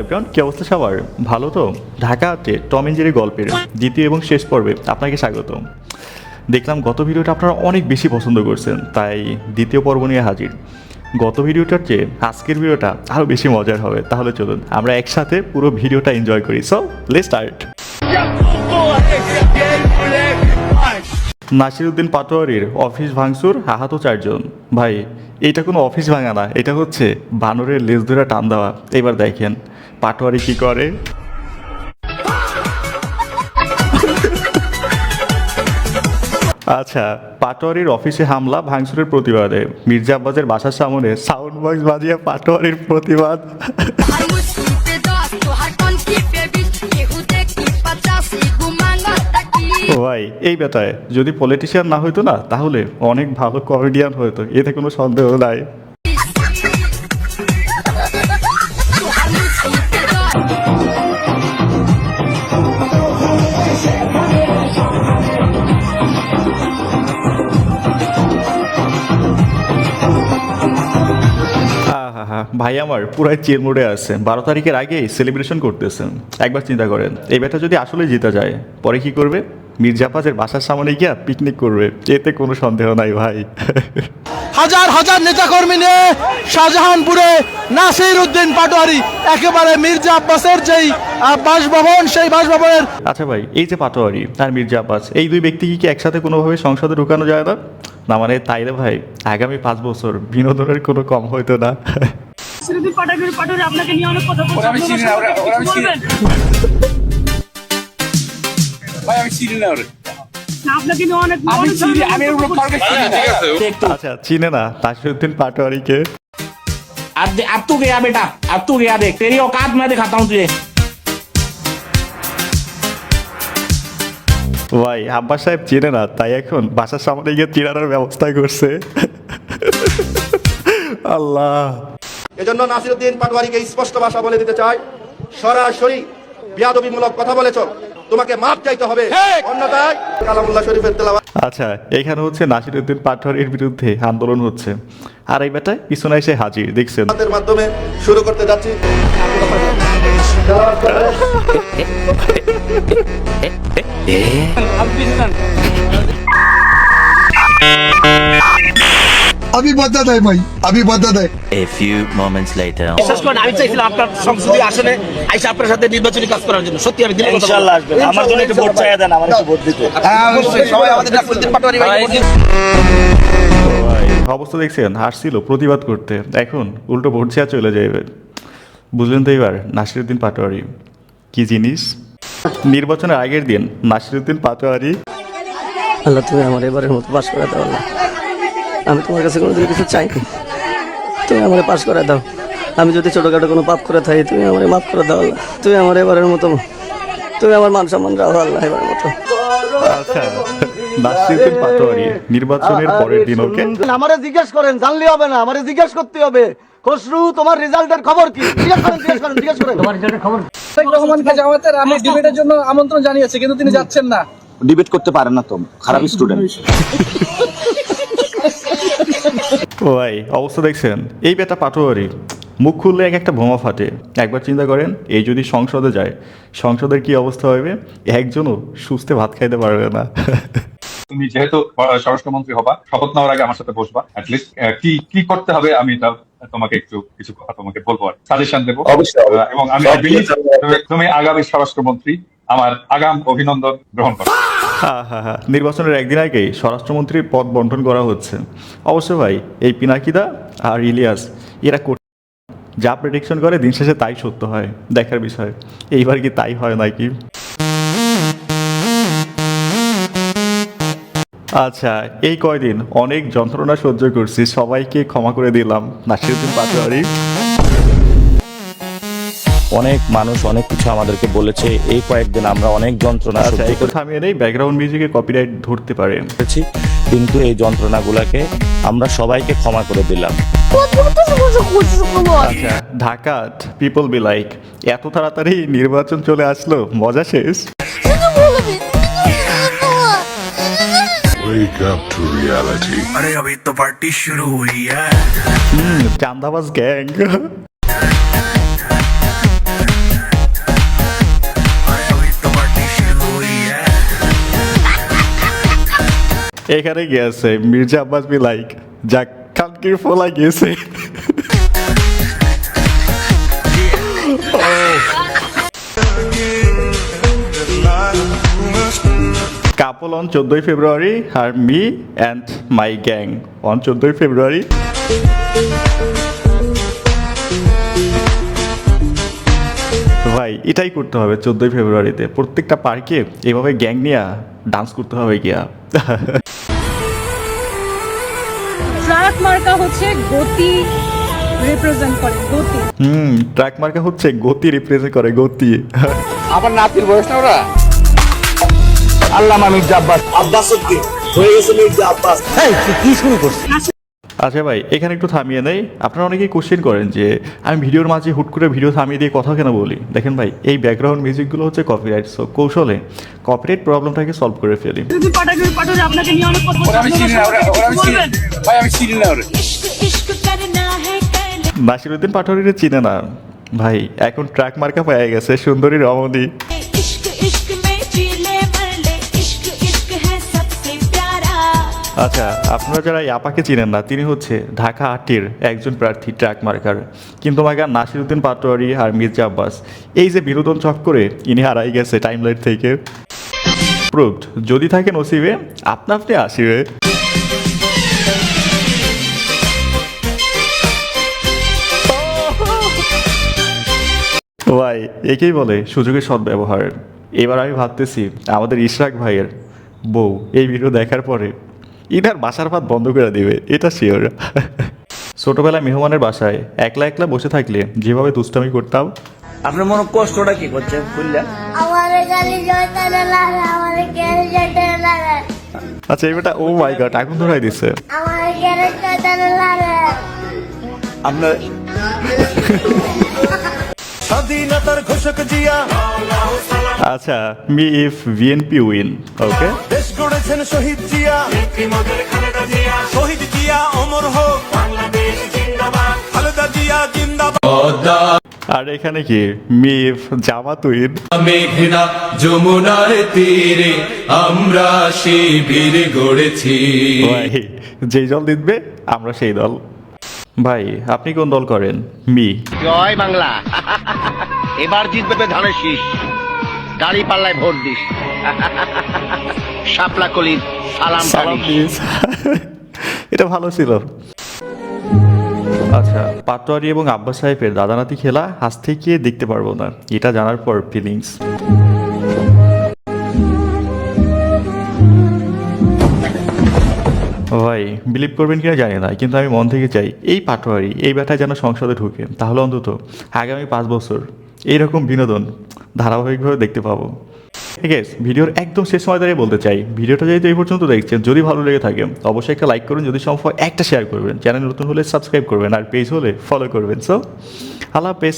Everyone, কি অবস্থা সবার? ভালো তো? ঢাকা হাটে টম এন্ড জেরি গল্পের দ্বিতীয় এবং শেষ পর্বে আপনাকে স্বাগত। দেখলাম গত ভিডিওটা আপনারা অনেক বেশি পছন্দ করছেন, তাই দ্বিতীয় পর্ব নিয়ে হাজির। গত ভিডিওটার চেয়ে আজকের ভিডিওটা আরও বেশি মজার হবে। তাহলে চলুন আমরা একসাথে পুরো ভিডিওটা এনজয় করি। So let's start. নাসিরউদ্দিন পাটোয়ারির অফিস ভাঙচুর, আহত 4 জন। ভাই এটা কোনো অফিস ভাঙা না, এটা হচ্ছে বানরের লেজ ধরে টান দেওয়া। এবার দেখেন পাটোয়ারি কি করে। আচ্ছা, পাটোয়ারির অফিসে হামলা ভাঙচুরের প্রতিবাদে মির্জা আব্বাসের বাসার সামনে সাউন্ড বক্স বাজিয়ে পাটোয়ারির প্রতিবাদ। ভাই এই বেটায় যদি পলিটিশিয়ান না হইতো না তাহলে অনেক ভালো কমেডিয়ান হইতো, এতে কোনো সন্দেহ নাই। ভাই আমার পুরাই চিল মোডে আছে, 12 তারিখের আগেই সেলিব্রেশন করতেছেন। একবার চিন্তা করেন এই ব্যাটা যদি আসলে জিতে যায় পরে কি করবে? মির্জা আব্বাসের বাসার সামনে গিয়া পিকনিক করবে, এতে কোনো সন্দেহ নাই ভাই। হাজার হাজার নেতাকর্মী নিয়ে শাহজাহানপুরে নাসিরউদ্দিন পাটোয়ারি একেবারে মির্জা আব্বাসের যেই বাসভবন, সেই বাসভবনের। আচ্ছা ভাই, এই যে পাটোয়ারি আর মির্জা আব্বাস, এই দুই ব্যক্তি কি একসাথে কোনোভাবে সংসদে ঢুকানো যায় না? না মানে তাইলে ভাই আগামী 5 বছর বিনোদনের কোনো কম হইতো না। পাটোয়ারি আপনাকে নিয়ে অনেক কথা বলছে, আমি চিনি না ওরে। আপনাকে নিয়ে অনেক আচ্ছা, চিনে না নাসিরউদ্দিন পাটোয়ারিকে? अब तू गया बेटा, अब तू गया, देख तेरी औकात मैं दिखाता हूँ तुझे। ভাই আব্বাস সাহেব চিনে না, তাই এখন বাসার সামনে গিয়ে চিরানোর ব্যবস্থা করছে। আল্লাহ। এজন্য নাসিরউদ্দিন পাটোয়ারিকে স্পষ্ট ভাষা বলে দিতে চাই, সরাসরি বিয়াদবিমূলক কথা বলেছ, তোমাকে মাপ চাইতে হবে, অন্যথায় কালামুল্লাহ শরীফের তেলাওয়াত। আচ্ছা, এখানে হচ্ছে নাসিরউদ্দিন পাটোয়ারির বিরুদ্ধে আন্দোলন হচ্ছে, আর এই বেটায় পিছনে এসে হাজির, দেখছেন? এর মাধ্যমে শুরু করতে যাচ্ছি। अभी बदत है भाई, अभी बदत है। A few moments later. বিশ্বাস করেন আমি চাইছিলাম আপনার সংসদীয় আসনে আইসা আপনার সাথে নির্বাচনী কাজ করার জন্য। সত্যি আমি দিলে ইনশাআল্লাহ আসবেন। আমার জন্য একটু ভোট চাইয়া দেন, আমার একটু ভোট দিতে। সবাই আমাদের নাসিরউদ্দিন পাটোয়ারি ভাই অবস্থা দেখছেন, হাসছিল প্রতিবাদ করতে, এখন উল্টো ভোট চেয়ে চলে যাবে। বুঝলেন তো এবার নাসিরউদ্দিন পাটোয়ারি কি জিনিস? নির্বাচনের আগের দিন নাসিরউদ্দিন পাটোয়ারি, আল্লাহ তুমি আমার এবারের মতো পাশ করে দাও আল্লাহ, আমি তোমার কাছে কোনোদিন কিছু চাইনি, তুমি আমার পাশ করে দাও। আমি যদি ছোটোখাটো কোনো পাপ করে থাকি তুমি আমার মাফ করে দাও আল্লাহ, তুমি আমার এবারের মতো, তুমি আমার মান সম্মান রাখো আল্লাহ এবারের মতো। আচ্ছা, নাসিরউদ্দিন পাটোয়ারি নির্বাচনের পরের দিন ওকে আমারে জিজ্ঞেস করেন, জানলে হবে না, আমারে জিজ্ঞেস করতে হবে। খসরু তোমার রেজাল্টের খবর কি? জিজ্ঞেস করেন তোমার রেজাল্টের খবর। রহমানকে জামাতের আমি ডিবেটের জন্য আমন্ত্রণ জানিয়েছি, কিন্তু তিনি যাচ্ছেন না। ডিবেট করতে পারেন না, তো খারাপ স্টুডেন্ট। ভাই অবস্থা দেখছেন, এই বেটা পাটোয়ারি মুখ খুললে এক একটা বোমা ফাটে। একবার চিন্তা করেন এই যদি সংসদে যায়, সংসদের কি অবস্থা হবে? একজনও সুস্থে ভাত খাইতে পারবে না। তুমি যেহেতু স্বরাষ্ট্রমন্ত্রী হবা, শপথ নেওয়ার আগে আমার সাথে বসবা, অ্যাটলিস্ট কি কি করতে হবে আমি এটা তোমাকে একটু কিছু কথা তোমাকে বলবো, আর সাজেশন দেবো। এবং আমি তুমি আগামী স্বরাষ্ট্রমন্ত্রী, আমার আগাম অভিনন্দন গ্রহণ করো। হ্যাঁ, নির্বাচনের একদিন আগেই স্বরাষ্ট্রমন্ত্রীর পদ বন্টন করা হচ্ছে। অবশ্য ভাই এই পিনাকিদা আর ইলিয়াস এরা যা প্রেডিকশন করে দিন শেষে তাই সত্য হয়, দেখার বিষয় এইবার কি তাই হয় নাকি। আচ্ছা, এই কয়দিন অনেক যন্ত্রণা সহ্য করছি, সবাইকে ক্ষমা করে দিলাম। নাসিরউদ্দিন পাটোয়ারি, অনেক মানুষ অনেক কিছু আমাদেরকে বলেছে, এই কয়েকদিন আমরা অনেক যন্ত্রণা আচ্ছা সহ্য এই কথা আমি এই ব্যাকগ্রাউন্ড মিউজিকে কপিরাইট ধরতে পারে, করেছি, কিন্তু এই যন্ত্রণাগুলোকে আমরা সবাইকে ক্ষমা করে দিলাম। আচ্ছা, ঢাকা পিপল বি লাইক, এত তাড়াতাড়ি নির্বাচন চলে আসলো, মজা শেষ। Wake up to reality. अरे अभी तो पार्टी शुरू हुई है। চান্দাবাজ গ্যাং। এখানে গিয়েছে মির্জা আব্বাস বি লাইক যা কালকির ফলা গেছে। কাপল অন 14ই ফেব্রুয়ারি আর me and my gang on 14ই ফেব্রুয়ারি। ভাই এটাই করতে হবে 14ই ফেব্রুয়ারিতে, প্রত্যেকটা পার্কে এভাবে গ্যাং নিয়ে ডান্স করতে হবে গিয়া। ট্রাক মার্কা হচ্ছে গতি রিপ্রেজেন্ট করে, গতি। ট্রাক মার্কা হচ্ছে গতি রিপ্রেজেন্ট করে, গতি। আমার নাতির বয়স না ওরা আল্লামা মির্জা আব্বাস আব্বাস উদ্দিন হয়ে গেছে মির্জা আব্বাস। কি শুরু করছিস? আচ্ছা ভাই এখানে একটু থামিয়ে নেই। আপনারা অনেকেই কোশ্চেন করেন যে আমি ভিডিওর মাঝে হুট করে ভিডিও থামিয়ে দিয়ে কথা কেন বলি। দেখেন ভাই এই ব্যাকগ্রাউন্ড মিউজিকগুলো হচ্ছে কপিরাইট, সো কৌশলে কপিরাইট প্রবলেমটাকে সলভ করে ফেলি। যদি পাটাগিরি পাটুরে আপনাকে নিয়ে অনেক কথা বলছে, আমি চিনি না ওরা, আমি চিনি ভাই, আমি চিনি না ওরা। নাসিরুদ্দিন পাটোয়ারিরে চিনে না ভাই, এখন ট্রাক মার্কা পেয়ে গেছে সুন্দরী রমণী। আচ্ছা আপনারা যারা এই আপাকে চিনেন না, তিনি হচ্ছে ঢাকা 8-এর একজন প্রার্থী ট্রাক মার্কার। কিন্তু মার্কার নাসিরুদ্দিন পাটোয়ারি আর মির্জা আব্বাস এই যে বিনোদন চক্করে ইনি হারাই গেছে টাইমলাইন থেকে। প্রুভড যদি থাকে নসিবে আপনা আপনি আসিবে। ভাই একেই বলে সুযোগের সদ্ব্যবহার। এবার আমি ভাবতেছি আমাদের ইশরাক ভাইয়ের বউ এই ভিডিও দেখার পরে ইনার বাসার ভাত বন্ধ করে দিবে, এটা শিওর। ছোটবেলায় মেহমানের বাসায় একলা একলা বসে থাকলে যেভাবে দুষ্টামি করতাম। আপনার মনে কষ্টটা কি করছে বুঝলা? আচ্ছা এবারটা ও মাই গড আগুন ধরাই দিছে। আপনার স্বাধীনতার ঘোষক জিয়া আচ্ছা মি ইফ বিএনপি উইন ওকে। দেশ গড়েছেন শহীদ জিয়া, শহীদ জিয়া অমর হোক, বাংলাদেশ জিন্দাবাদ, খালেদা জিয়া জিন্দাবাদ। আর এখানে কি মি ইফ জামাত উইন। মেঘনা যমুনার তীরে আমরা শিবির গড়েছি। ভাই যেই দল জিতবে আমরা সেই দল। ভাই আপনি কোন দল করেন? মি। জয় বাংলা। এবার জিতবে ধানের শীষ, দাড়ি পাল্লায় ভোট দিস। শাপলা কলির সালাম সালাম প্লিজ। এটা ভালো ছিল। আচ্ছা পাটোয়ারি এবং আব্বাস সাহেবের দাদানাতি খেলা আজ থেকে দেখতে পারবো না, এটা জানার পর ফিলিংস। ভাই বিলিভ করবেন কিনা জানি না, কিন্তু আমি মন থেকে চাই এই পাটোয়ারি এই ব্যাটায় যেন সংসদে ঢুকে, তাহলে অন্তত আগামী 5 বছর এইরকম বিনোদন ধারাবাহিকভাবে দেখতে পাবো। ঠিক আছে ভিডিওর একদম শেষ সময় দাঁড়িয়ে বলতে চাই, ভিডিওটা যেহেতু এই পর্যন্ত দেখছেন যদি ভালো লেগে থাকে অবশ্যই একটা লাইক করুন, যদি সম্ভব একটা শেয়ার করবেন, চ্যানেল নতুন হলে সাবস্ক্রাইব করবেন, আর পেজ হলে ফলো করবেন। সো আল্লাহ হাফেজ।